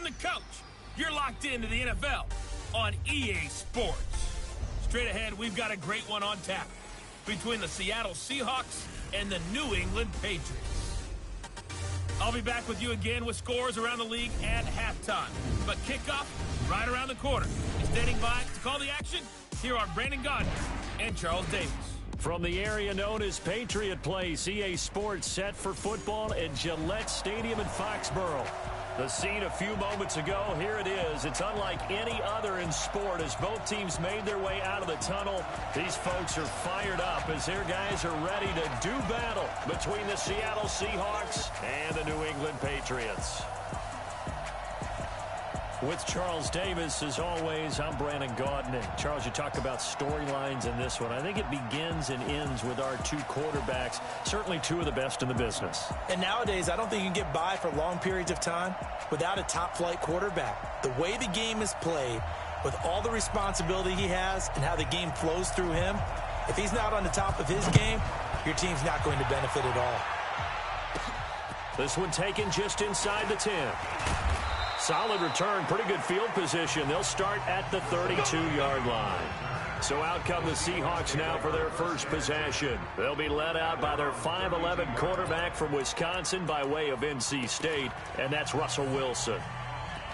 I'm the coach. You're locked into the NFL on EA Sports. Straight ahead, we've got a great one on tap between the Seattle Seahawks and the New England Patriots. I'll be back with you again with scores around the league at halftime. But kickoff right around the corner. Standing by to call the action, here are Brandon Gaudin and Charles Davis. From the area known as Patriot Place, EA Sports set for football at Gillette Stadium in Foxborough. The scene a few moments ago, here it is. It's unlike any other in sport as both teams made their way out of the tunnel. These folks are fired up as their guys are ready to do battle between the Seattle Seahawks and the New England Patriots. With Charles Davis, as always, I'm Brandon Gaudin. Charles, you talk about storylines in this one. I think it begins and ends with our two quarterbacks, certainly two of the best in the business. And nowadays, I don't think you can get by for long periods of time without a top-flight quarterback. The way the game is played, with all the responsibility he has and how the game flows through him, if he's not on the top of his game, your team's not going to benefit at all. This one taken just inside the 10. Solid return, pretty good field position. They'll start at the 32-yard line. So out come the Seahawks now for their first possession. They'll be led out by their 5'11 quarterback from Wisconsin by way of NC State, and that's Russell Wilson.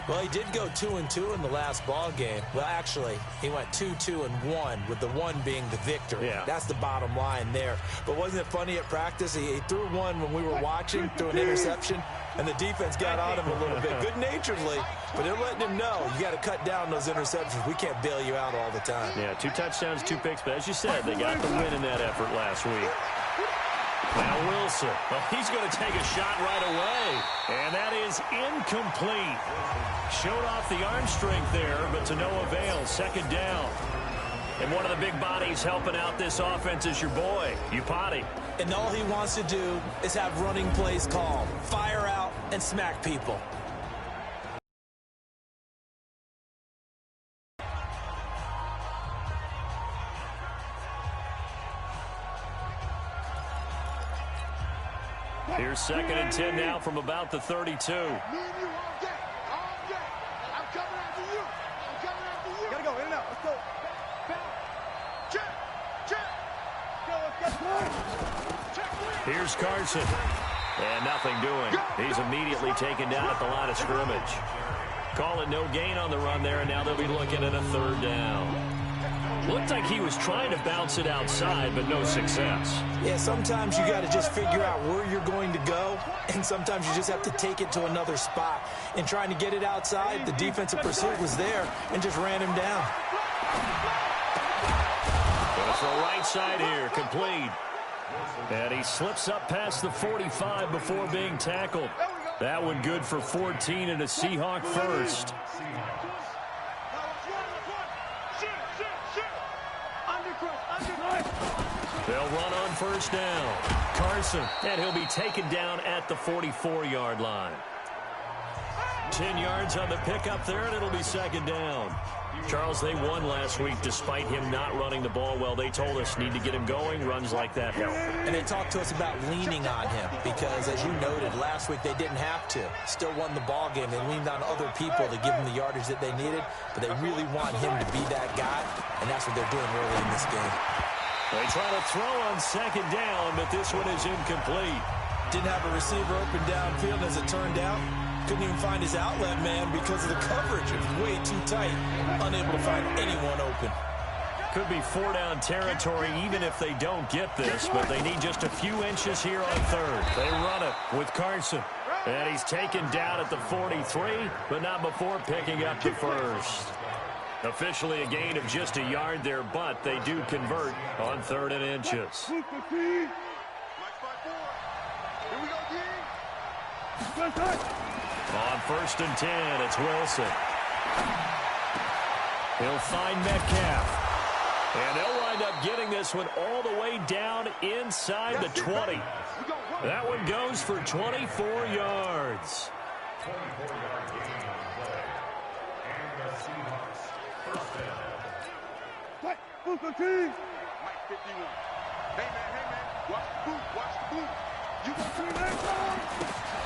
Well, he did go 2-2 in the last ball game. Well, actually, he went 2-2-1, with the one being the victory. Yeah. That's the bottom line there. But wasn't it funny at practice? He threw one when we were watching, threw an interception, and the defense got on him a little bit, good-naturedly. But they're letting him know, you got to cut down those interceptions. We can't bail you out all the time. Yeah, 2 touchdowns, 2 picks. But as you said, they got the win in that effort last week. Now Wilson, well, he's going to take a shot right away, and that is incomplete. Showed off the arm strength there, but to no avail. Second down. And one of the big bodies helping out this offense is your boy, Upati. And all he wants to do is have running plays called. Fire out and smack people. Here's 2nd and 10 now from about the 32. Here's Carson. And nothing doing. He's immediately taken down at the line of scrimmage. Call it no gain on the run there, and now they'll be looking at a 3rd down. Looked like he was trying to bounce it outside, but no success. Yeah, sometimes you got to just figure out where you're going to go, and sometimes you just have to take it to another spot. In trying to get it outside, the defensive pursuit was there and just ran him down. Goes to the right side here, complete. And he slips up past the 45 before being tackled. That one good for 14 and a Seahawk first. They'll run on 1st down. Carson, and he'll be taken down at the 44-yard line. 10 yards on the pickup there, and it'll be 2nd down. Charles, they won last week despite him not running the ball well. They told us need to get him going. Runs like that help. And they talked to us about leaning on him because, as you noted, last week they didn't have to. Still won the ball game. They leaned on other people to give them the yardage that they needed, but they really want him to be that guy, and that's what they're doing early in this game. They try to throw on 2nd down, but this one is incomplete. Didn't have a receiver open downfield, as it turned out. Couldn't even find his outlet man because of the coverage. It was way too tight. Unable to find anyone open. Could be 4-down territory even if they don't get this, but they need just a few inches here on 3rd. They run it with Carson. And he's taken down at the 43, but not before picking up the first. Officially a gain of just a yard there, but they do convert on 3rd and inches. On 1st and 10, it's Wilson. He'll find Metcalf. And they'll wind up getting this one all the way down inside the 20. That one goes for 24 yards.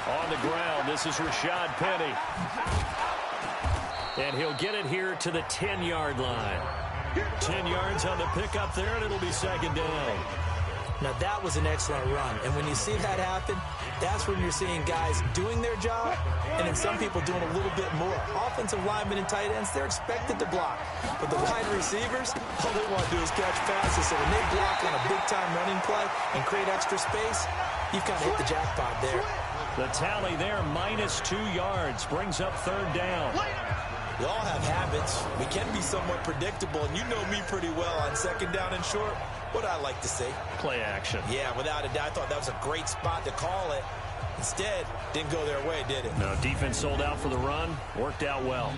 On the ground, this is Rashad Penny. And he'll get it here to the 10-yard line. 10 yards on the pickup there, and it'll be second down. Now, that was an excellent run. And when you see that happen, that's when you're seeing guys doing their job and then some people doing a little bit more. Offensive linemen and tight ends, they're expected to block. But the wide receivers, all they want to do is catch passes. So when they block on a big-time running play and create extra space, you've kind of hit the jackpot there. The tally there, -2 yards, brings up third down. We all have habits. We can be somewhat predictable, and you know me pretty well on second down and short. What I like to say? Play action. Yeah, without a doubt. I thought that was a great spot to call it. Instead, didn't go their way, did it? No, defense sold out for the run. Worked out well.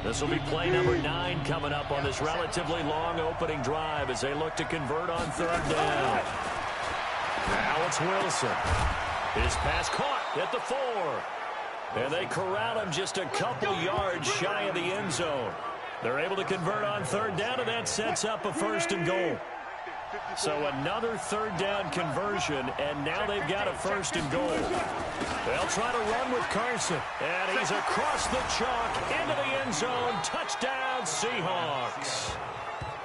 This will be play number 9 coming up on this relatively long opening drive as they look to convert on third down. Now it's Wilson. His pass caught at the 4. And they corral him just a couple yards shy of the end zone. They're able to convert on third down, and that sets up a first and goal. So another third down conversion, and now they've got a first and goal. They'll try to run with Carson, and he's across the chalk into the end zone. Touchdown, Seahawks.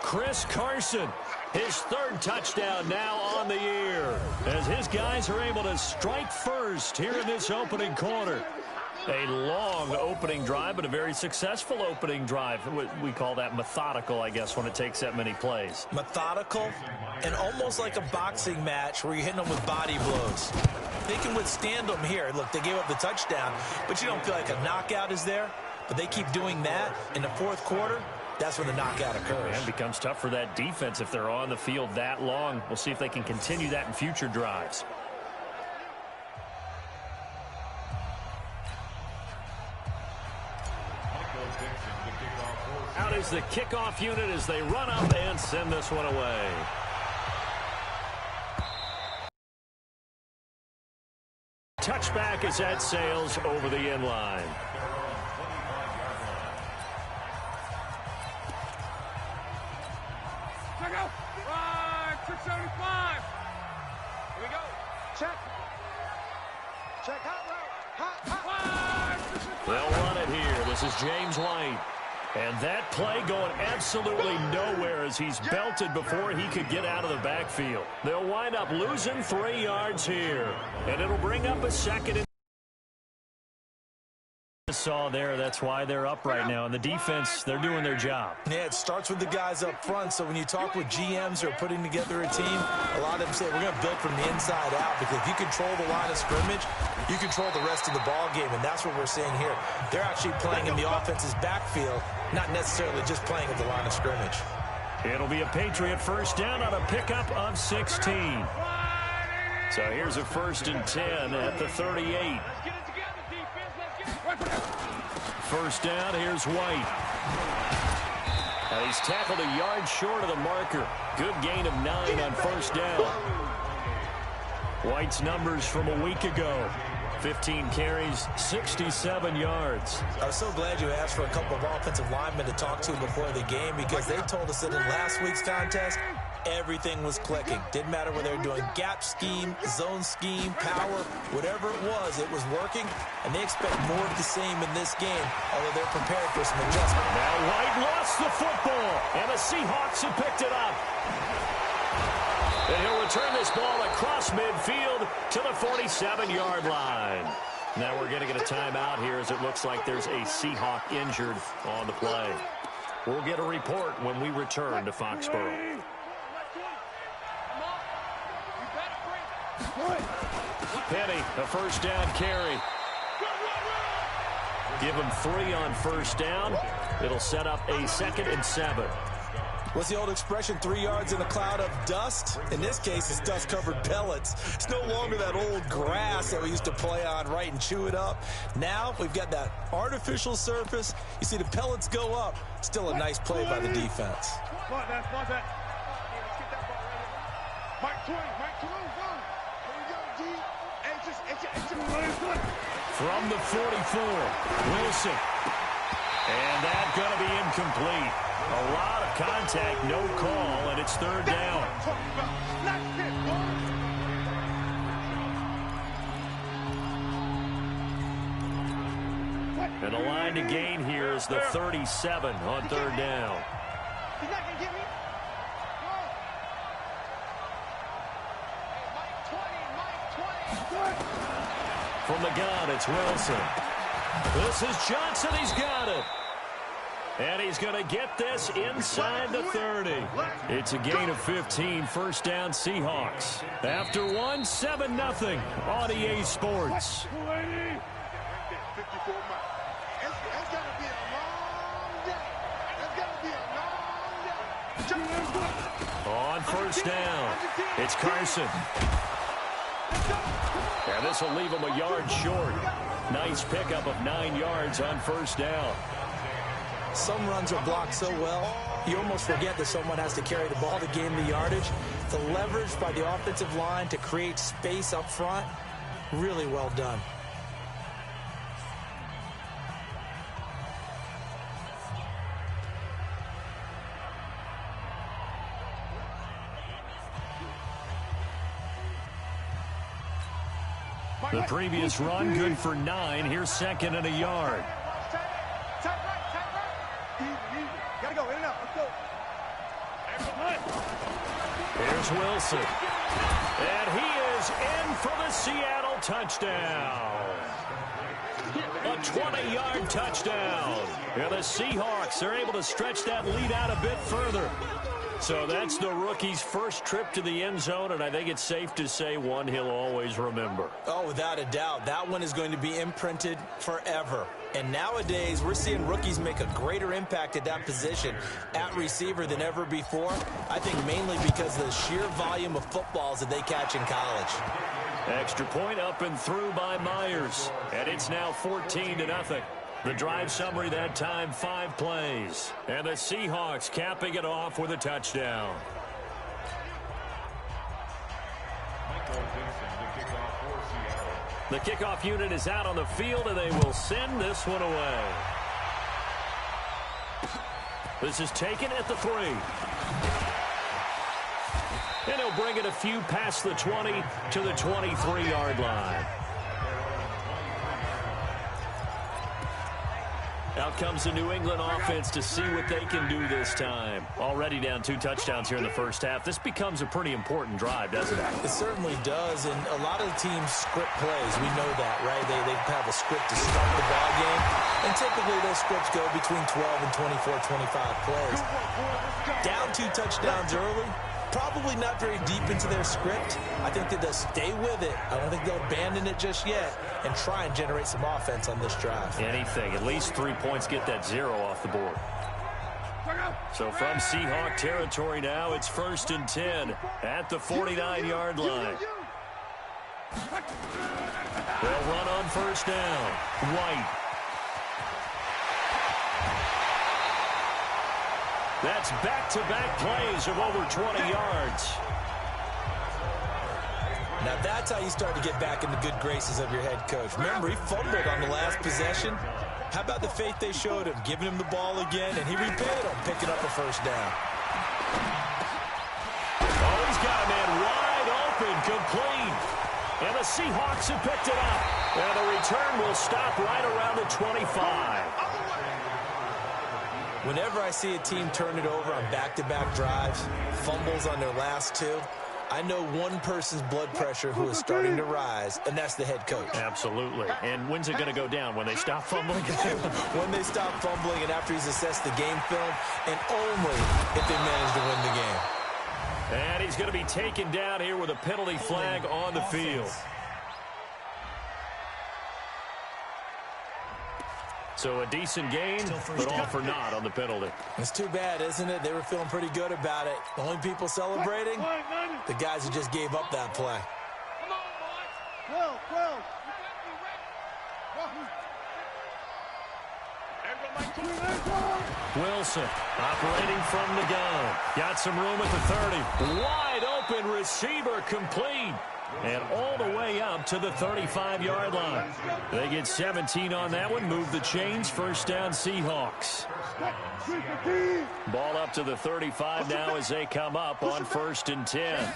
Chris Carson, his third touchdown now on the year, as his guys are able to strike first here in this opening quarter. A long opening drive, but a very successful opening drive. We call that methodical, I guess, when it takes that many plays. Methodical and almost like a boxing match where you're hitting them with body blows. They can withstand them here. Look, they gave up the touchdown, but you don't feel like a knockout is there. But they keep doing that in the fourth quarter. That's when the knockout occurs. And it becomes tough for that defense if they're on the field that long. We'll see if they can continue that in future drives. Out is the kickoff unit as they run up and send this one away. Touchback as that sails over the end line. Check out. 675. Here we go. Check. Check hot route. They'll run it here. This is James White. And that play going absolutely nowhere as he's belted before he could get out of the backfield. They'll wind up losing 3 yards here. And it'll bring up a second and saw there. That's why they're up right now. And the defense, they're doing their job. Yeah, it starts with the guys up front. So when you talk with GMs who are putting together a team, a lot of them say we're going to build from the inside out, because if you control the line of scrimmage, you control the rest of the ball game, and that's what we're seeing here. They're actually playing in the offense's backfield, not necessarily just playing at the line of scrimmage. It'll be a Patriot first down on a pickup of 16. So here's a 1st and 10 at the 38. First down, here's White. Now he's tackled a yard short of the marker. Good gain of 9 on first down. White's numbers from a week ago. 15 carries, 67 yards. I was so glad you asked for a couple of offensive linemen to talk to before the game, because they told us that in last week's contest, everything was clicking. Didn't matter whether they were doing gap scheme, zone scheme, power, whatever it was working, and they expect more of the same in this game, although they're prepared for some adjustment. Now White lost the football, and the Seahawks have picked it up. And he'll return this ball across midfield to the 47-yard line. Now we're going to get a timeout here as it looks like there's a Seahawk injured on the play. We'll get a report when we return to Foxborough. Penny, a first down carry. Give him 3 on first down. It'll set up a 2nd and 7. What's the old expression, 3 yards in a cloud of dust? In this case, it's dust-covered pellets. It's no longer that old grass that we used to play on, right, and chew it up. Now we've got that artificial surface. You see the pellets go up. Still a nice play by the defense. From the 44, Wilson. And that's going to be incomplete. A lot of contact, no call, and it's third down. And the line to gain here is the 37 on third down. He's not going to get me. From the gun, it's Wilson. This is Johnson. He's got it. And he's going to get this inside the 30. It's a gain of 15, first down Seahawks. After one, 7-0 on EA Sports. On first down, it's Carson. And this will leave him a yard short. Nice pickup of 9 yards on first down. Some runs are blocked so well, you almost forget that someone has to carry the ball to gain the yardage. The leverage by the offensive line to create space up front, really well done. The previous run, good for 9. Here's second and a yard. Gotta go, in and out, let's go. Here's Wilson. And he is in for the Seattle touchdown. A 20-yard touchdown. And the Seahawks are able to stretch that lead out a bit further. So that's the rookie's first trip to the end zone, and I think it's safe to say one he'll always remember. Oh, without a doubt. That one is going to be imprinted forever. And nowadays, we're seeing rookies make a greater impact at that position at receiver than ever before. I think mainly because of the sheer volume of footballs that they catch in college. Extra point up and through by Myers. And it's now 14-0. The drive summary that time, 5 plays. And the Seahawks capping it off with a touchdown. The kickoff unit is out on the field, and they will send this one away. This is taken at the 3. And he'll bring it a few past the 20 to the 23-yard line. Out comes the New England offense to see what they can do this time. Already down 2 touchdowns here in the first half. This becomes a pretty important drive, doesn't it? It certainly does, and a lot of the teams script plays. We know that, right? They have a script to start the ball game, and typically those scripts go between 12 and 24, 25 plays. Down 2 touchdowns early, probably not very deep into their script. I think that they'll stay with it. I don't think they'll abandon it just yet and try and generate some offense on this drive. Anything. At least 3 points, get that 0 off the board. So from Seahawk territory now, it's 1st and 10 at the 49-yard line. They'll run on first down. White. That's back-to-back plays of over 20 yards. Now that's how you start to get back in the good graces of your head coach. Remember, he fumbled on the last possession. How about the faith they showed him, giving him the ball again, and he repaid him, picking up a first down. Oh, he's got a man wide open, complete. And the Seahawks have picked it up. And the return will stop right around the 25. Whenever I see a team turn it over on back-to-back drives, fumbles on their last 2, I know one person's blood pressure who is starting to rise, and that's the head coach. Absolutely. And when's it going to go down? When they stop fumbling? When they stop fumbling and after he's assessed the game film, and only if they manage to win the game. And he's going to be taken down here with a penalty flag on the field. So a decent game, but all for naught on the penalty. It's too bad, isn't it? They were feeling pretty good about it. The only people celebrating, the guys who just gave up that play. Come on, boys. 12. Wilson operating from the gun. Got some room at the 30. Wide open receiver complete. And all the way up to the 35-yard line. They get 17 on that one. Move the chains. First down, Seahawks. Ball up to the 35 now as they come up on 1st and 10.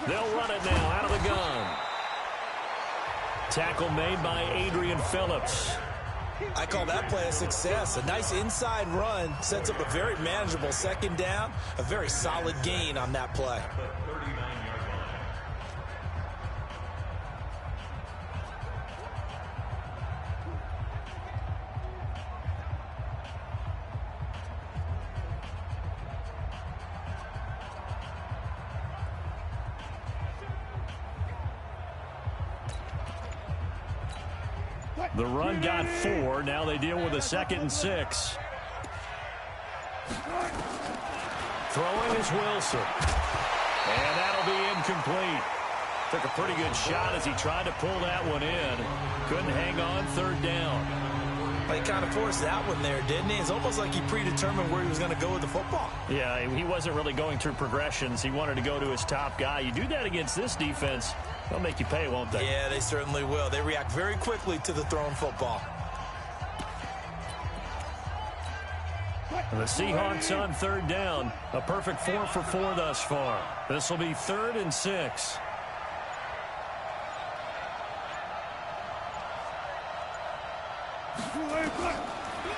They'll run it now out of the gun. Tackle made by Adrian Phillips. I call that play a success. A nice inside run sets up a very manageable second down, a very solid gain on that play. The run got 4. Now they deal with a 2nd and 6. Throwing is Wilson. And that'll be incomplete. Took a pretty good shot as he tried to pull that one in. Couldn't hang on 3rd down. He kind of forced that one there, didn't he? It's almost like he predetermined where he was going to go with the football. Yeah, he wasn't really going through progressions. He wanted to go to his top guy. You do that against this defense, they'll make you pay, won't they? Yeah, they certainly will. They react very quickly to the thrown football. And the Seahawks on 3rd down. A perfect 4 for 4 thus far. This will be 3rd and 6.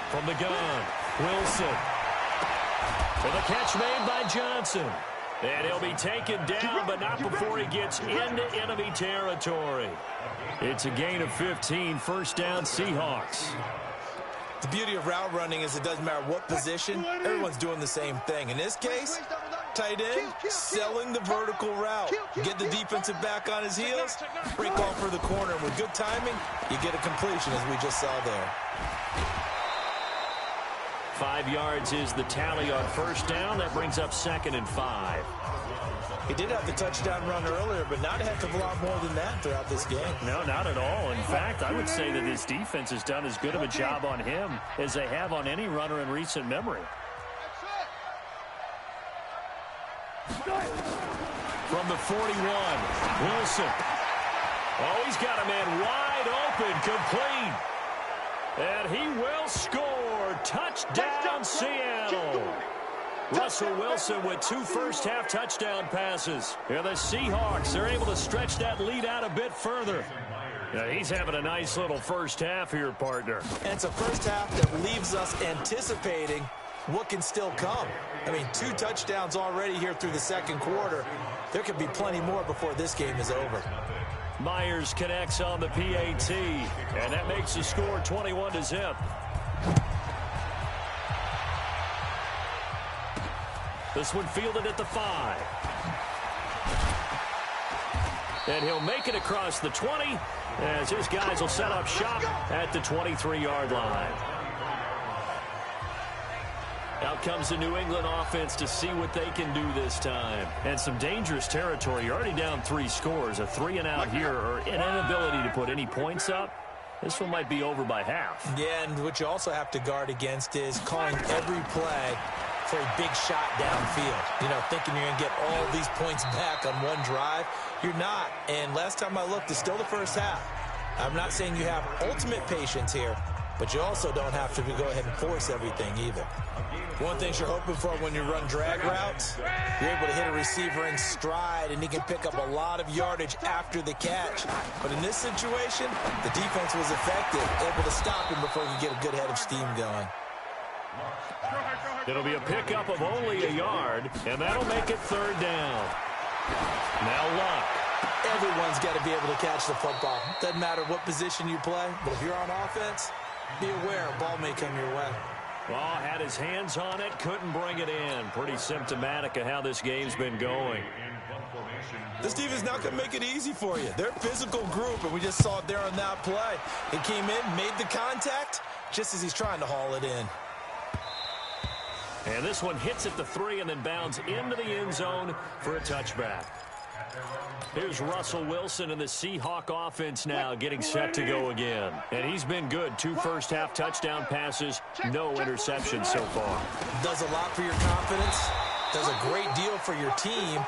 From the gun, Wilson. For the catch made by Johnson. And he'll be taken down, but not before he gets into enemy territory. It's a gain of 15, 1st down Seahawks. The beauty of route running is it doesn't matter what position, everyone's doing the same thing. In this case, tight end, selling the vertical route. Get the defensive back on his heels, break off for the corner. And with good timing, you get a completion, as we just saw there. 5 yards is the tally on 1st down. That brings up 2nd and 5. He did have the touchdown run earlier, but not a heck of a lot more than that throughout this game. No, not at all. In fact, I would say that this defense has done as good of a job on him as they have on any runner in recent memory. From the 41, Wilson. Oh, he's got a man wide open, complete. And he will score. Touchdown, Seattle. Russell Wilson with 2 first-half touchdown passes. And the Seahawks are able to stretch that lead out a bit further. Yeah, he's having a nice little first half here, partner. And it's a first half that leaves us anticipating what can still come. I mean, 2 touchdowns already here through the 2nd quarter. There could be plenty more before this game is over. Myers connects on the PAT, and that makes the score 21-0. This one fielded at the 5. And he'll make it across the 20 as his guys will set up shop at the 23-yard line. Out comes the New England offense to see what they can do this time. And some dangerous territory. You're already down 3 scores. A 3-and-out here or an inability to put any points up. This one might be over by half. Yeah, and what you also have to guard against is calling every play for a big shot downfield. You know, thinking you're going to get all these points back on one drive. You're not. And last time I looked, it's still the first half. I'm not saying you have ultimate patience here, but you also don't have to go ahead and force everything either. One thing you're hoping for when you run drag routes, you're able to hit a receiver in stride, and he can pick up a lot of yardage after the catch. But in this situation, the defense was effective, able to stop him before he could get a good head of steam going. It'll be a pickup of only a yard, and that'll make it 3rd down. Now Luck. Everyone's got to be able to catch the football. Doesn't matter what position you play, but if you're on offense, be aware a ball may come your way. Well, had his hands on it, couldn't bring it in. Pretty symptomatic of how this game's been going. This defense not going to make it easy for you. They're a physical group, and we just saw it there on that play. He came in, made the contact, just as he's trying to haul it in. And this one hits at the 3 and then bounds into the end zone for a touchback. Here's Russell Wilson and the Seahawk offense now getting set to go again. And he's been good. 2 first-half touchdown passes, no interceptions so far. Does a lot for your confidence. Does a great deal for your team.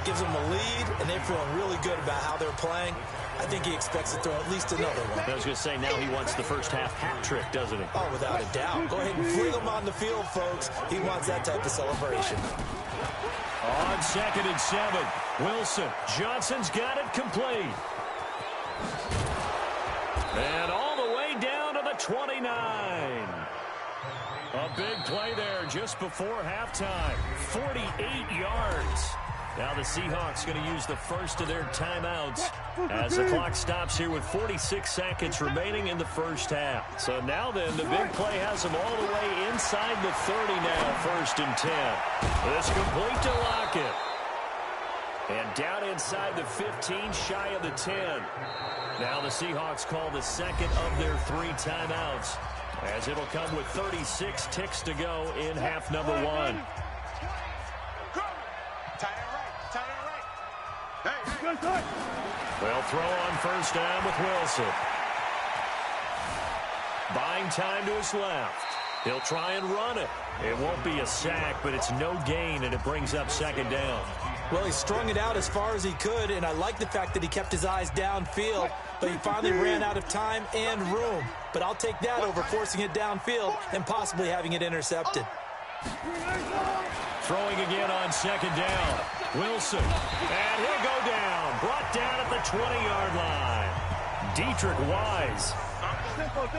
Gives them a lead, and they're feeling really good about how they're playing. I think he expects to throw at least another one. I was going to say, now he wants the first-half hat trick, doesn't he? Oh, without a doubt. Go ahead and fling him on the field, folks. He wants that type of celebration. On 2nd and 7, Wilson. Johnson's got it complete. And all the way down to the 29. A big play there just before halftime. 48 yards. Now the Seahawks going to use the first of their timeouts as the clock stops here with 46 seconds remaining in the first half. So now then, the big play has them all the way inside the 30 now, 1st and 10. This complete to Lockett. And down inside the 15, shy of the 10. Now the Seahawks call the second of their 3 timeouts, as it'll come with 36 ticks to go in half number 1. They'll throw on first down with Wilson. Buying time to his left. He'll try and run it. It won't be a sack, but it's no gain, and it brings up 2nd down. Well, he strung it out as far as he could, and I like the fact that he kept his eyes downfield, but he finally ran out of time and room. But I'll take that over forcing it downfield and possibly having it intercepted. Throwing again on 2nd down. Wilson, and he'll go down. Brought down at the 20-yard line. Dietrich Wise.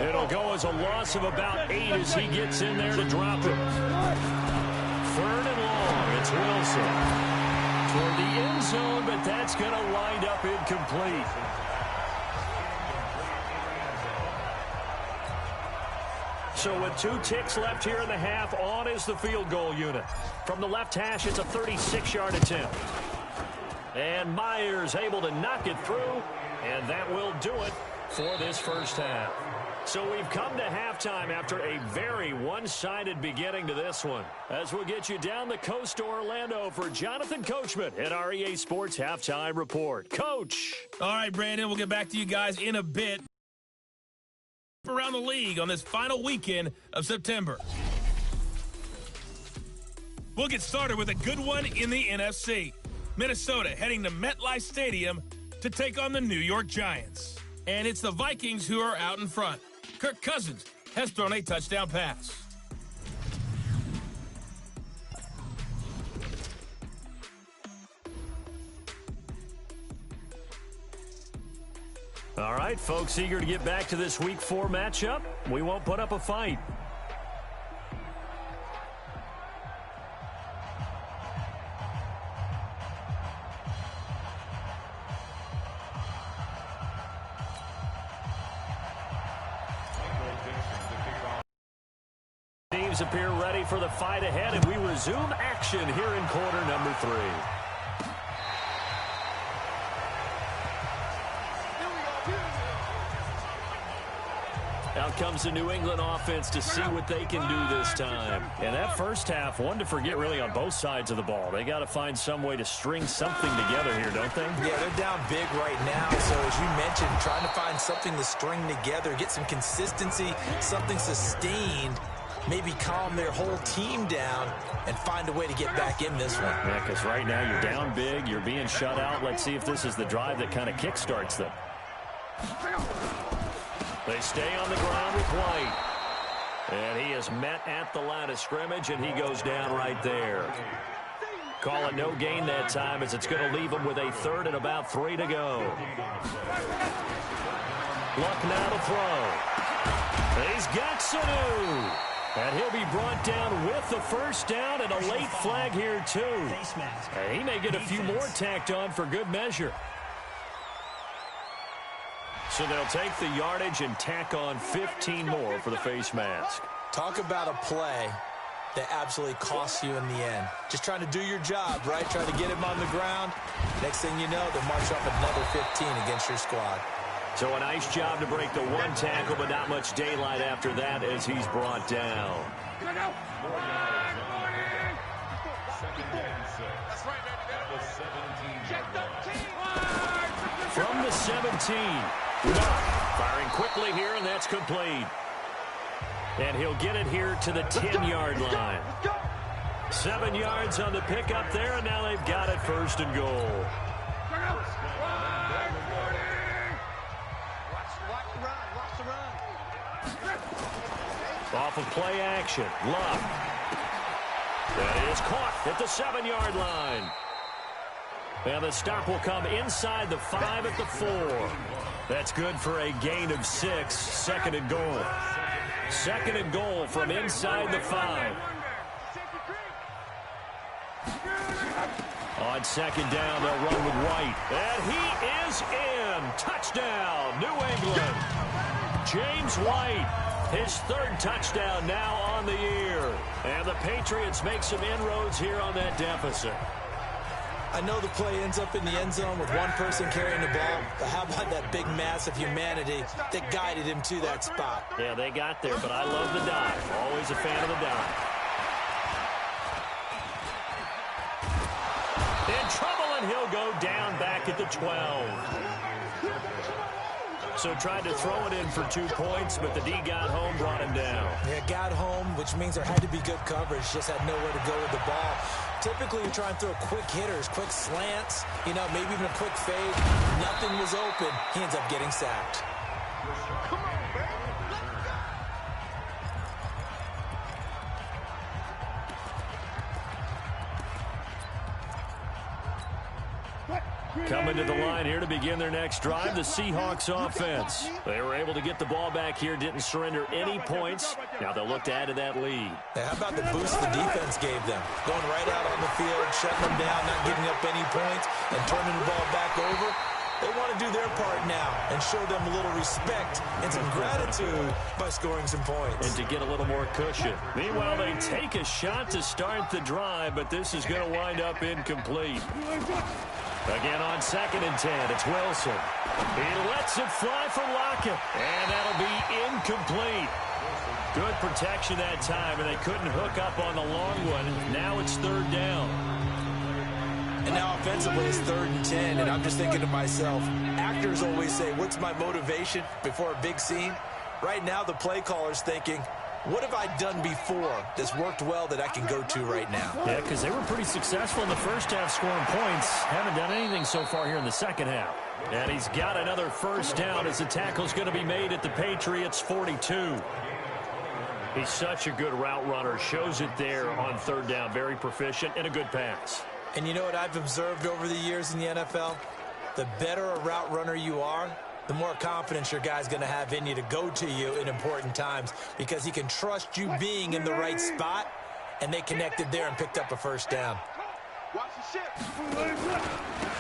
It'll go as a loss of about 8 as he gets in there to drop it. 3rd and long, it's Wilson. Toward the end zone, but that's going to wind up incomplete. So with 2 ticks left here in the half, on is the field goal unit. From the left hash, it's a 36-yard attempt. And Myers able to knock it through, and that will do it for this first half. So we've come to halftime after a very one-sided beginning to this one. As we'll get you down the coast to Orlando for Jonathan Coachman at our EA Sports Halftime Report. Coach. All right, Brandon, we'll get back to you guys in a bit. Around the league on this final weekend of September. We'll get started with a good one in the NFC. Minnesota heading to MetLife Stadium to take on the New York Giants. And it's the Vikings who are out in front. Kirk Cousins has thrown a touchdown pass. All right, folks, eager to get back to this Week 4 matchup. We won't put up a fight. Teams appear ready for the fight ahead, and we resume action here in quarter number 3. Out comes the New England offense to see what they can do this time. And that first half, one to forget really on both sides of the ball. They got to find some way to string something together here, don't they? Yeah, they're down big right now. So as you mentioned, trying to find something to string together, get some consistency, something sustained, maybe calm their whole team down and find a way to get back in this one. Yeah, because right now you're down big, you're being shut out. Let's see if this is the drive that kind of kickstarts them. They stay on the ground with White. And he is met at the line of scrimmage, and he goes down right there. Call it no gain that time, as it's going to leave him with a 3rd and about 3 to go. Luck now to throw. He's got Sanu. And he'll be brought down with the first down and a late flag here, too. And he may get a few more tacked on for good measure. So they'll take the yardage and tack on 15 more for the face mask. Talk about a play that absolutely costs you in the end. Just trying to do your job, right? Trying to get him on the ground. Next thing you know, they'll march off another 15 against your squad. So a nice job to break the 1 tackle, but not much daylight after that as he's brought down. From the 17, firing quickly here, and that's complete. And he'll get it here to the 10-yard line. 7 yards on the pickup there, and now they've got it 1st and goal. Off of play action, Luck. That is caught at the 7-yard line. And the stop will come inside the 5 at the 4. That's good for a gain of 6. Second and goal. Second and goal from inside the 5. On second down, they'll run with White. And he is in. Touchdown, New England. James White, his 3rd touchdown now on the year. And the Patriots make some inroads here on that deficit. I know the play ends up in the end zone with one person carrying the ball, but how about that big mass of humanity that guided him to that spot? Yeah, they got there, but I love the dive. Always a fan of the dive. In trouble, and he'll go down back at the 12. So tried to throw it in for 2 points, but the D got home, brought him down. Yeah, got home, which means there had to be good coverage. Just had nowhere to go with the ball. Typically, you try and throw quick hitters, quick slants, maybe even a quick fade. Nothing was open. He ends up getting sacked. Come on, man. Coming to the line here to begin their next drive, the Seahawks offense. They were able to get the ball back here, didn't surrender any points. Now they'll look to add to that lead. Yeah, how about the boost the defense gave them? Going right out on the field, shutting them down, not giving up any points, and turning the ball back over. They want to do their part now and show them a little respect and some gratitude by scoring some points. And to get a little more cushion. Meanwhile, they take a shot to start the drive, but this is going to wind up incomplete. Again on 2nd and 10, it's Wilson. He lets it fly for Lockett, and that'll be incomplete. Good protection that time, and they couldn't hook up on the long one. Now it's 3rd down. And now offensively it's 3rd and 10, and I'm just thinking to myself, actors always say, what's my motivation before a big scene? Right now the play caller's thinking, what have I done before that's worked well that I can go to right now? Yeah, because they were pretty successful in the first half scoring points. Haven't done anything so far here in the second half. And he's got another 1st down as the tackle's going to be made at the Patriots 42. He's such a good route runner. Shows it there on 3rd down. Very proficient and a good pass. And you know what I've observed over the years in the NFL? The better a route runner you are, the more confidence your guy's going to have in you to go to you in important times because he can trust you being in the right spot, and they connected there and picked up a 1st down.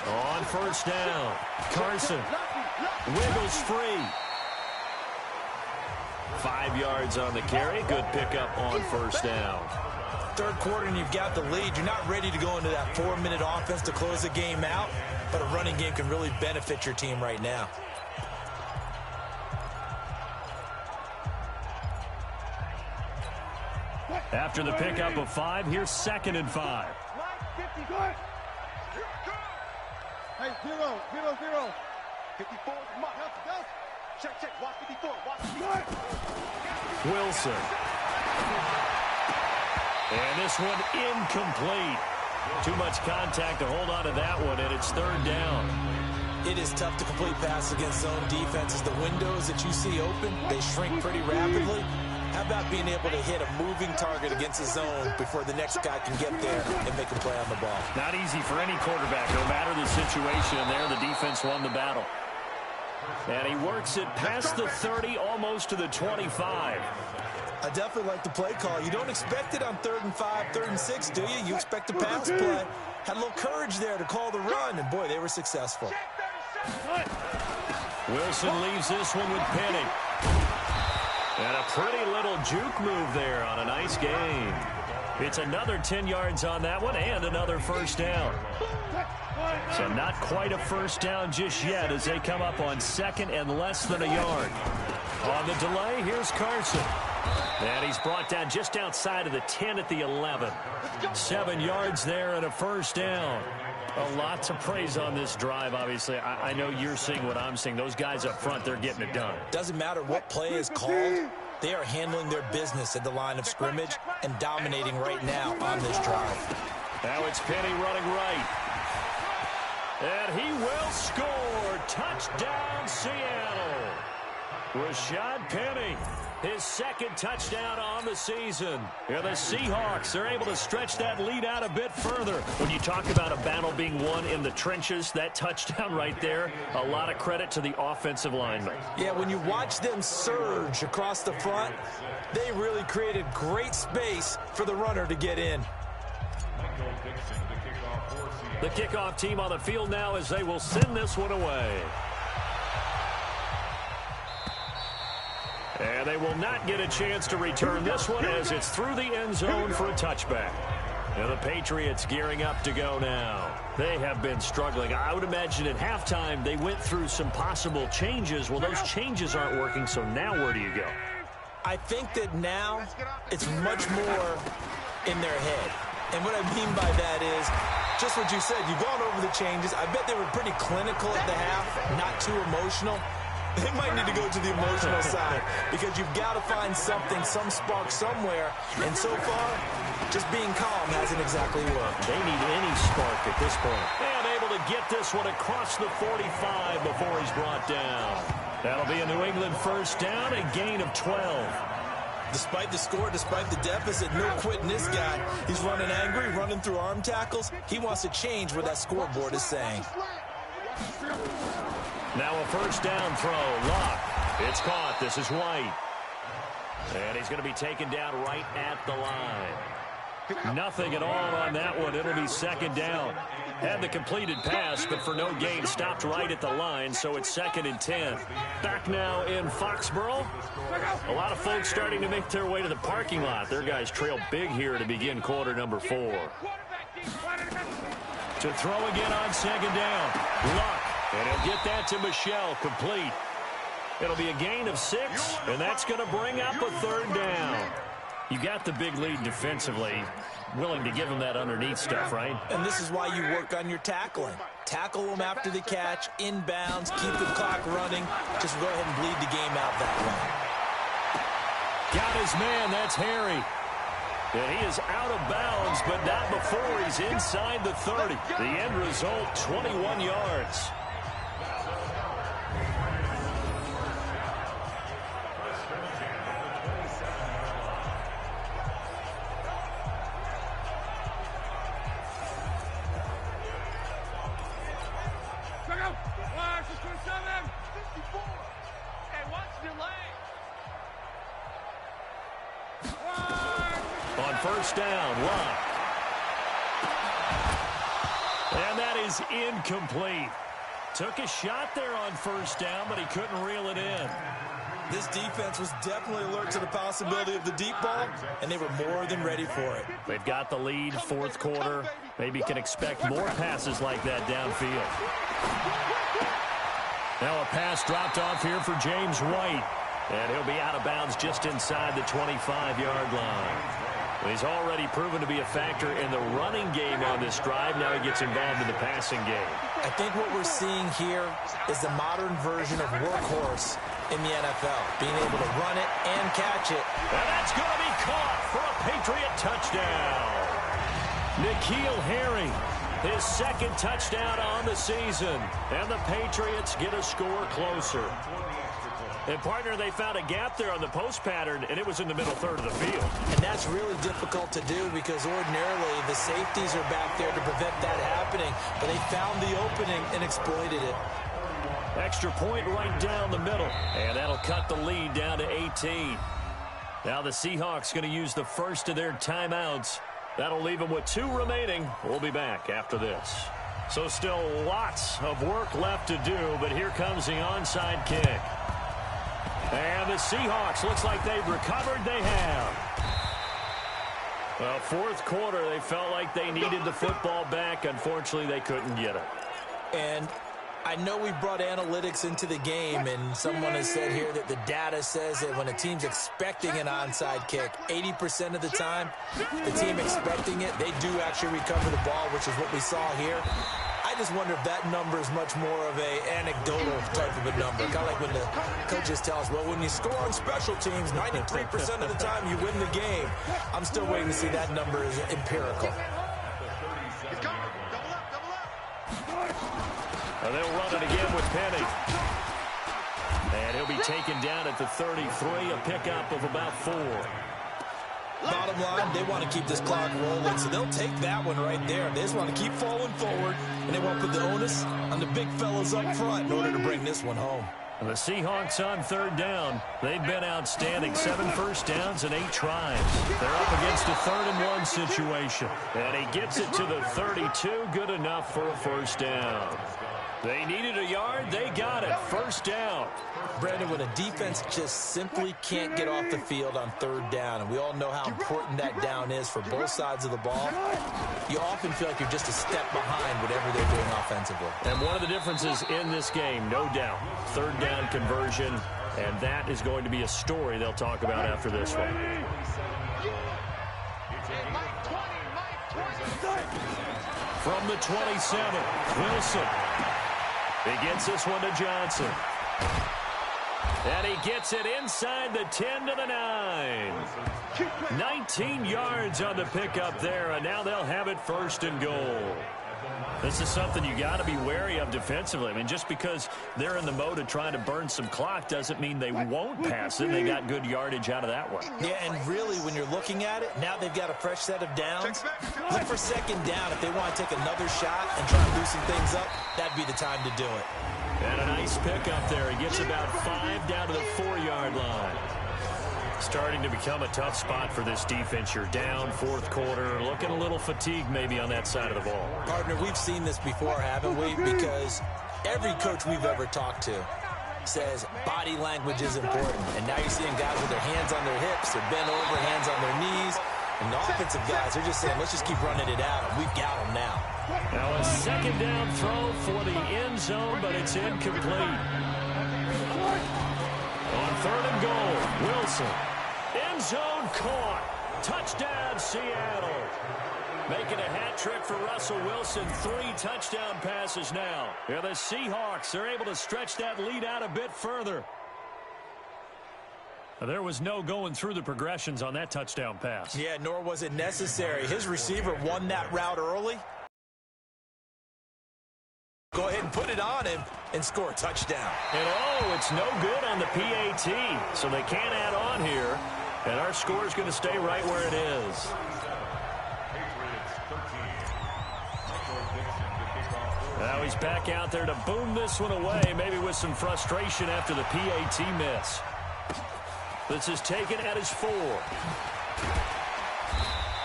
On 1st down, Carson wiggles free. 5 yards on the carry. Good pickup on 1st down. 3rd quarter and you've got the lead. You're not ready to go into that 4-minute offense to close the game out, but a running game can really benefit your team right now. After the pickup of 5, here's 2nd and 5. Hey, 0, 0, 0. 54, mark. Check, check. Watch 54. Watch 54. Wilson. And this one incomplete. Too much contact to hold on to that one, and it's 3rd down. It is tough to complete passes against zone defenses. The windows that you see open, they shrink pretty rapidly. How about being able to hit a moving target against a zone before the next guy can get there and make a play on the ball? Not easy for any quarterback, no matter the situation. And there, the defense won the battle. And he works it past the 30, almost to the 25. I definitely like the play call. You don't expect it on 3rd and 5, 3rd and 6, do you? You expect a pass play. Had a little courage there to call the run, and boy, they were successful. Wilson leaves this one with Penny. And a pretty little juke move there on a nice game. It's another 10 yards on that one and another 1st down. So not quite a 1st down just yet as they come up on 2nd and less than a yard. On the delay, here's Carson. And he's brought down just outside of the 10 at the 11. 7 yards there and a 1st down. A lot to praise on this drive, obviously. I know you're seeing what I'm seeing. Those guys up front, they're getting it done. Doesn't matter what play is called. They are handling their business at the line of scrimmage and dominating right now on this drive. Now it's Penny running right. And he will score. Touchdown, Seattle. Rashad Penny, his second touchdown on the season. And the Seahawks are able to stretch that lead out a bit further. When you talk about a battle being won in the trenches, that touchdown right there, a lot of credit to the offensive linemen. Yeah, when you watch them surge across the front, they really created great space for the runner to get in. The kickoff team on the field now as they will send this one away. And they will not get a chance to return this one as it's through the end zone for a touchback. And the Patriots gearing up to go now. They have been struggling. I would imagine at halftime they went through some possible changes. Well, those changes aren't working, so now where do you go? I think that now it's much more in their head. And what I mean by that is just what you said. You've gone over the changes. I bet they were pretty clinical at the half, not too emotional. They might need to go to the emotional side because you've got to find something, some spark somewhere. And so far, just being calm hasn't exactly worked. They need any spark at this point. And able to get this one across the 45 before he's brought down. That'll be a New England first down, a gain of 12. Despite the score, despite the deficit, no quitting this guy. He's running angry, running through arm tackles. He wants to change what that scoreboard is saying. Now a first down throw. Luck. It's caught. This is White. And he's going to be taken down right at the line. Nothing at all on that one. It'll be second down. Had the completed pass, but for no gain, stopped right at the line, so it's 2nd and 10. Back now in Foxborough. A lot of folks starting to make their way to the parking lot. Their guys trail big here to begin quarter number 4. To throw again on second down. Luck. And he'll get that to Michelle, complete. It'll be a gain of 6, and that's going to bring up a third down. You got the big lead defensively. Willing to give him that underneath stuff, right? And this is why you work on your tackling. Tackle them after the catch, inbounds, keep the clock running. Just go ahead and bleed the game out that way. Got his man, that's Harry. And he is out of bounds, but not before he's inside the 30. The end result, 21 yards. On first down, Luck. And that is incomplete. Took a shot there on first down, but he couldn't reel it in. This defense was definitely alert to the possibility of the deep ball, and they were more than ready for it. They've got the lead, fourth quarter. Maybe can expect more passes like that downfield. Now a pass dropped off here for James White. And he'll be out of bounds just inside the 25-yard line. He's already proven to be a factor in the running game on this drive. Now he gets involved in the passing game. I think what we're seeing here is the modern version of workhorse in the NFL. Being able to run it and catch it. And that's going to be caught for a Patriot touchdown. N'Keal Harry, his second touchdown on the season. And the Patriots get a score closer. And, partner, they found a gap there on the post pattern, and it was in the middle third of the field. And that's really difficult to do because ordinarily the safeties are back there to prevent that happening. But they found the opening and exploited it. Extra point right down the middle. And that'll cut the lead down to 18. Now the Seahawks going to use the first of their timeouts. That'll leave them with 2 remaining. We'll be back after this. So still lots of work left to do, but here comes the onside kick. And the Seahawks, looks like they've recovered. They have. Well, fourth quarter, they felt like they needed the football back. Unfortunately, they couldn't get it. And I know we brought analytics into the game, and someone has said here that the data says that when a team's expecting an onside kick, 80% of the time, the team expecting it, they do actually recover the ball, which is what we saw here. I just wonder if that number is much more of a anecdotal type of a number. Kind of like when the coaches tell us, well, when you score on special teams, 93% of the time you win the game. I'm still waiting to see that number is empirical. And they'll run it again with Penny. And he'll be taken down at the 33, a pickup of about 4. Bottom line, they want to keep this clock rolling, so they'll take that one right there. They just want to keep falling forward, and they want to put the onus on the big fellas up front in order to bring this one home. The Seahawks on 3rd down. They've been outstanding. 7 first downs and 8 tries. They're up against a 3rd-and-1 situation. And he gets it to the 32. Good enough for a first down. They needed a yard. They got it. First down. Brandon, when a defense just simply can't get off the field on 3rd down, and we all know how important that down is for both sides of the ball, you often feel like you're just a step behind whatever they're doing offensively. And one of the differences in this game, no doubt, 3rd down conversion, and that is going to be a story they'll talk about after this one. From the 27, Wilson. He gets this one to Johnson. And he gets it inside the 10 to the 9. 19 yards on the pickup there, and now they'll have it 1st and goal. This is something you got to be wary of defensively. I mean, just because they're in the mode of trying to burn some clock doesn't mean they won't pass it. They got good yardage out of that one. Yeah, and really, when you're looking at it, now they've got a fresh set of downs. Look for 2nd down. If they want to take another shot and try to loosen things up, that'd be the time to do it. And a nice pickup there. He gets about 5 down to the 4-yard line. Starting to become a tough spot for this defense. You're down 4th quarter, looking a little fatigued maybe on that side of the ball. Partner, we've seen this before, haven't we? Because every coach we've ever talked to says body language is important. And now you're seeing guys with their hands on their hips, they're bent over, hands on their knees. And the offensive guys are just saying, let's just keep running it out, and we've got them now. Now a 2nd down throw for the end zone, but it's incomplete. On 3rd and goal, Wilson. End zone caught. Touchdown, Seattle. Making a hat trick for Russell Wilson. 3 touchdown passes now. Yeah, the Seahawks are able to stretch that lead out a bit further. There was no going through the progressions on that touchdown pass. Yeah, nor was it necessary. His receiver won that route early. Go ahead and put it on him and score a touchdown. And it's no good on the PAT, so they can't add on here. And our score is going to stay right where it is. Now he's back out there to boom this one away, maybe with some frustration after the PAT miss. This is taken at his 4.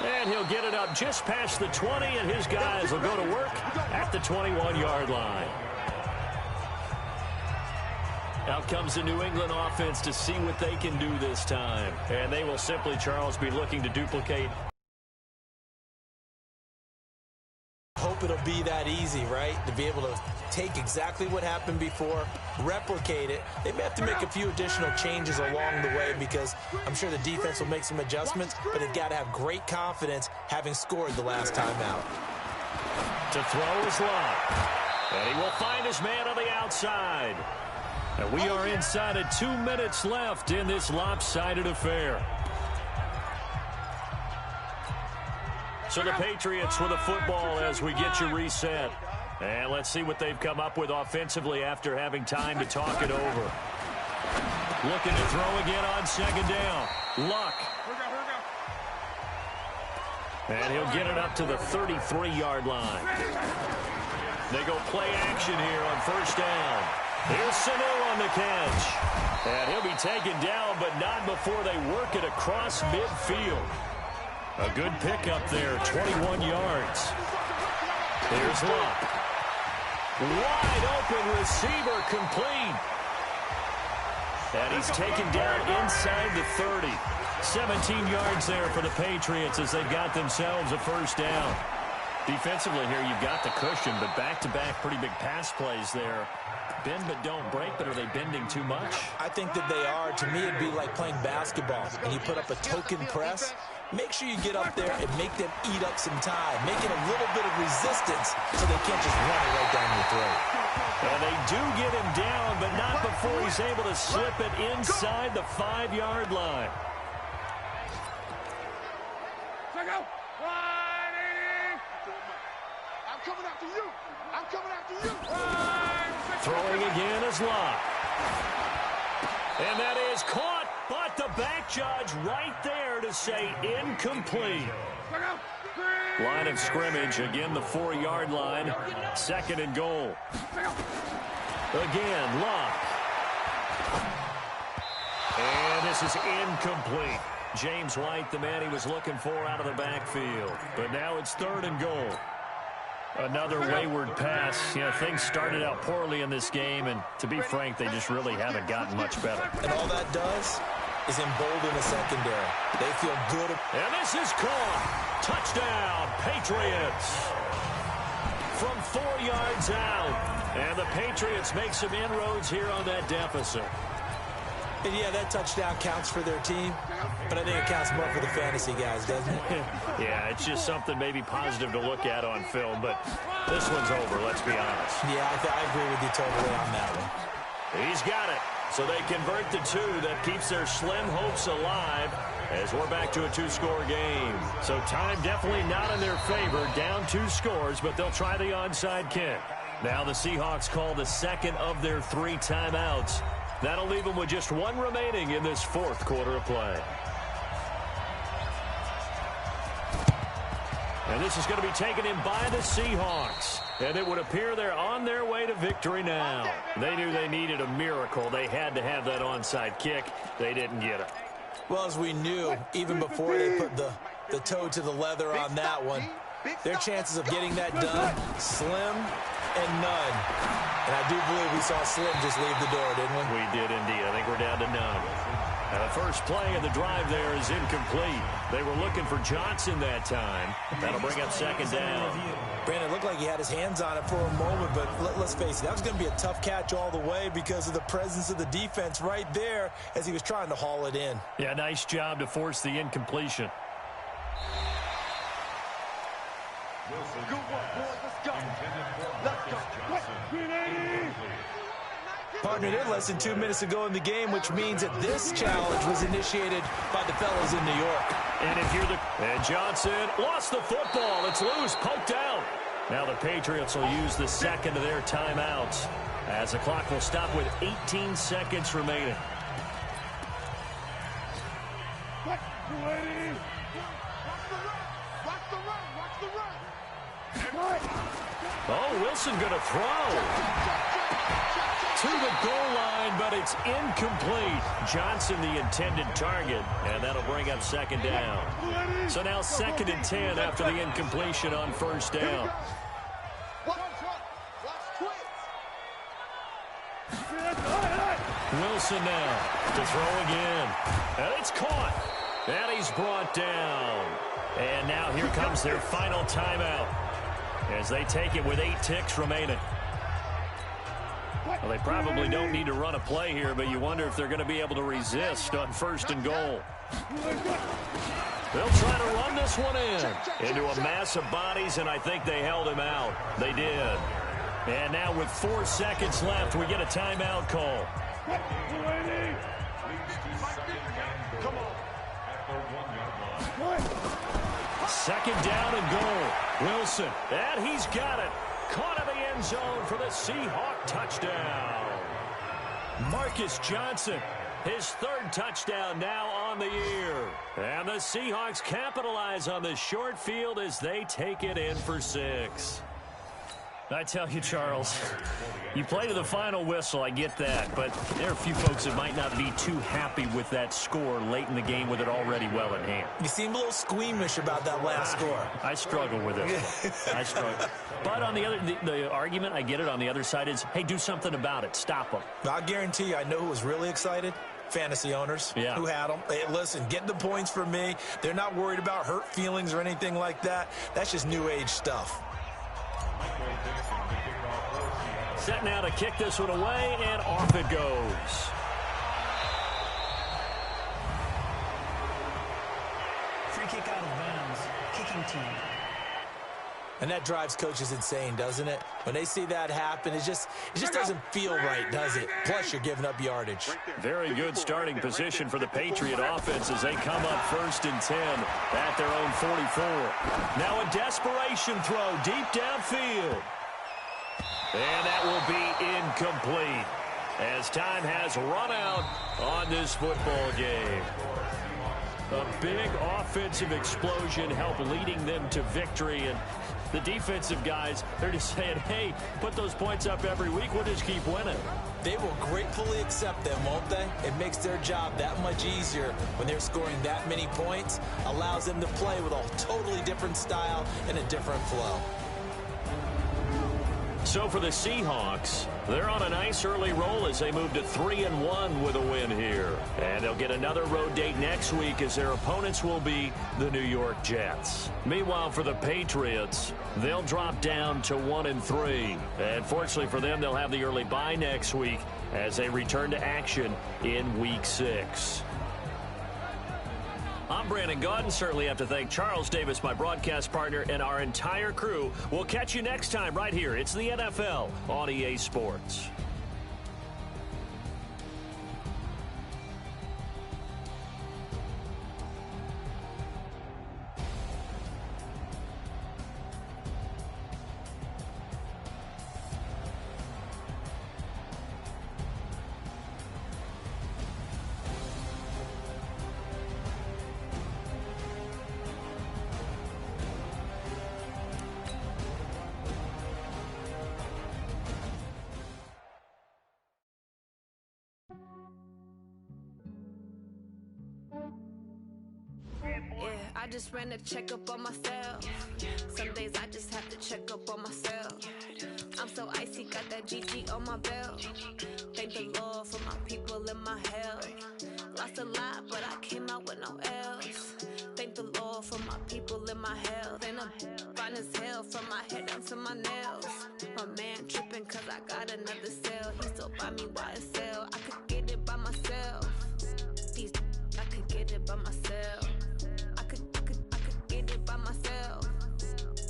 And he'll get it up just past the 20, and his guys will go to work at the 21-yard line. Out comes the New England offense to see what they can do this time. And they will simply, Charles, be looking to duplicate. Hope it'll be that easy, right? To be able to take exactly what happened before, replicate it. They may have to make a few additional changes along the way because I'm sure the defense will make some adjustments, but they've got to have great confidence having scored the last time out. To throw is Locke. And he will find his man on the outside. And we are inside of 2 minutes left in this lopsided affair. So the Patriots with a football as we get you reset. And let's see what they've come up with offensively after having time to talk it over. Looking to throw again on 2nd down. Luck. And he'll get it up to the 33-yard line. They go play action here on 1st down. Here's Sanu on the catch. And he'll be taken down, but not before they work it across midfield. A good pickup there, 21 yards. Here's Luck. Wide open receiver complete. And he's taken down inside the 30. 17 yards there for the Patriots as they've got themselves a 1st down. Defensively here, you've got the cushion, but back-to-back pretty big pass plays there. Bend but don't break, but are they bending too much? I think that they are. To me, it'd be like playing basketball, and you put up a token press. Make sure you get up there and make them eat up some time. Make it a little bit of resistance so they can't just run it right down your throat. And they do get him down, but not before he's able to slip it inside the 5-yard line. Check out. 180. I'm coming after you. I'm coming after you. Throwing again is Locke. And that is caught, but the back judge right there to say incomplete. Line of scrimmage, again the 4-yard line. 2nd and goal. Again, Luck. And this is incomplete. James White, the man he was looking for out of the backfield. But now it's 3rd and goal. Another wayward pass. Things started out poorly in this game, and to be frank, they just really haven't gotten much better. And all that does is embolden the secondary. They feel good. And this is caught. Touchdown, Patriots. From 4 yards out. And the Patriots make some inroads here on that deficit. And yeah, that touchdown counts for their team, but I think it counts more for the fantasy guys, doesn't it? Yeah, it's just something maybe positive to look at on film, but this one's over, let's be honest. Yeah, I agree with you totally on that one. He's got it. So they convert the 2. That keeps their slim hopes alive as we're back to a 2-score game. So time definitely not in their favor. Down 2 scores, but they'll try the onside kick. Now the Seahawks call the 2nd of their 3 timeouts. That'll leave them with just 1 remaining in this 4th quarter of play. And this is going to be taken in by the Seahawks. And it would appear they're on their way to victory now. They knew they needed a miracle. They had to have that onside kick. They didn't get it. Well, as we knew, even before they put the toe to the leather on that one, their chances of getting that done, slim and none. And I do believe we saw Slim just leave the door, didn't we? We did indeed. I think we're down to none. And the first play of the drive there is incomplete. They were looking for Johnson that time. That'll bring up 2nd down. Brandon, it looked like he had his hands on it for a moment, but let's face it, that was going to be a tough catch all the way because of the presence of the defense right there as he was trying to haul it in. Yeah, nice job to force the incompletion. Good one, boys. Let's go. Let's go. Partner, they're less than 2 minutes ago in the game, which means that this challenge was initiated by the fellas in New York. And if you're and Johnson lost the football. It's loose, poked out. Now the Patriots will use the 2nd of their timeouts as the clock will stop with 18 seconds remaining. Oh, Wilson going to throw to the goal line, but it's incomplete. Johnson the intended target, and that'll bring up 2nd down. So now 2nd and 10 after the incompletion on 1st down. Wilson now to throw again. And it's caught. And he's brought down. And now here comes their final timeout as they take it with 8 ticks remaining. Well, they probably don't need to run a play here, but you wonder if they're going to be able to resist on 1st and goal. They'll try to run this one into a mass of bodies, and I think they held him out. They did. And now with 4 seconds left, we get a timeout call. Come on. 2nd down and goal. Wilson, and he's got it. Caught in the end zone for the Seahawk touchdown. Marcus Johnson, his 3rd touchdown now on the year. And the Seahawks capitalize on the short field as they take it in for 6. I tell you, Charles, you play to the final whistle, I get that, but there are a few folks that might not be too happy with that score late in the game with it already well in hand. You seem a little squeamish about that last score. I struggle with it. I struggle. But on the argument, I get it, on the other side is, hey, do something about it. Stop them. I'll guarantee you, I know who was really excited. Fantasy owners who had them. Hey, listen, get the points for me. They're not worried about hurt feelings or anything like that. That's just new age stuff. Set now to kick this one away, and off it goes. Free kick out of bounds. Kicking team. And that drives coaches insane, doesn't it? When they see that happen, it just doesn't feel right, does it? Plus, you're giving up yardage. Very good starting position for the Patriot offense as they come up 1st and 10 at their own 44. Now a desperation throw deep downfield. And that will be incomplete. as time has run out on this football game. A big offensive explosion helped leading them to victory, and the defensive guys, they're just saying, hey, put those points up every week, we'll just keep winning. They will gratefully accept them, won't they? It makes their job that much easier when they're scoring that many points, allows them to play with a totally different style and a different flow. So for the Seahawks, they're on a nice early roll as they move to 3-1 with a win here. And they'll get another road date next week as their opponents will be the New York Jets. Meanwhile, for the Patriots, they'll drop down to 1-3. And fortunately for them, they'll have the early bye next week as they return to action in Week 6. I'm Brandon Gaudin. Certainly have to thank Charles Davis, my broadcast partner, and our entire crew. We'll catch you next time right here. It's the NFL on EA Sports. I just ran a checkup on myself. Some days I just have to check up on myself. I'm so icy, got that GG on my belt. Thank the Lord for my people and my health. Lost a lot, but I came out with no else. Thank the Lord for my people and my health. And I'm fine as hell from my head down to my nails. My man tripping cause I got another cell. He still buy me YSL. I could get it by myself. These I could get it by myself. I could get it by myself.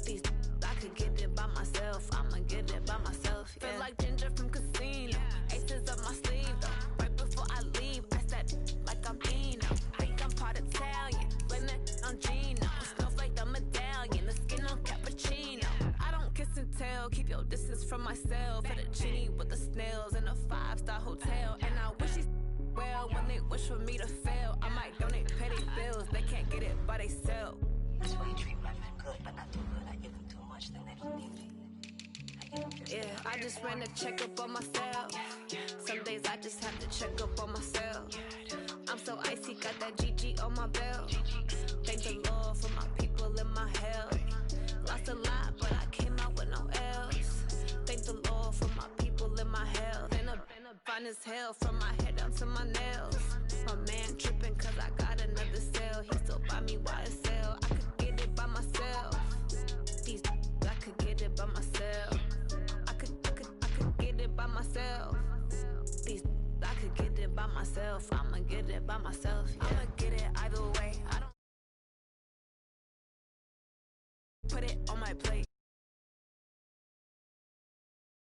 These I could get it by myself. I'ma get it by myself. Yeah. Feel like Ginger from Casino. Aces up my sleeve though. Right before I leave, I said like I'm Dino. Think I'm part Italian. Blend it on Gino. Smells like the medallion. The skin on cappuccino. I don't kiss and tell. Keep your distance from myself. Fettuccine with the snails in a 5-star hotel. And I wish he's well when they wish for me to fail. I might donate petty bills. They can't get it by themselves. That's why you treat women good, but not too good. I give them too much, then they don't need me. Yeah, I just ran a checkup on myself. Some days I just have to check up on myself. I'm so icy, got that GG on my belt. Thank the Lord for my people and my health. Lost a lot, but I came out with no else. Thank the Lord for my people and my health. And I'm fine as hell from my head down to my nails. My man tripping cause I got another cell. He still buy me YSL. I could get it by myself. These I could get it by myself. I could get it by myself. These I could get it by myself. I'ma get it by myself. Yeah. I'ma get it either way. I don't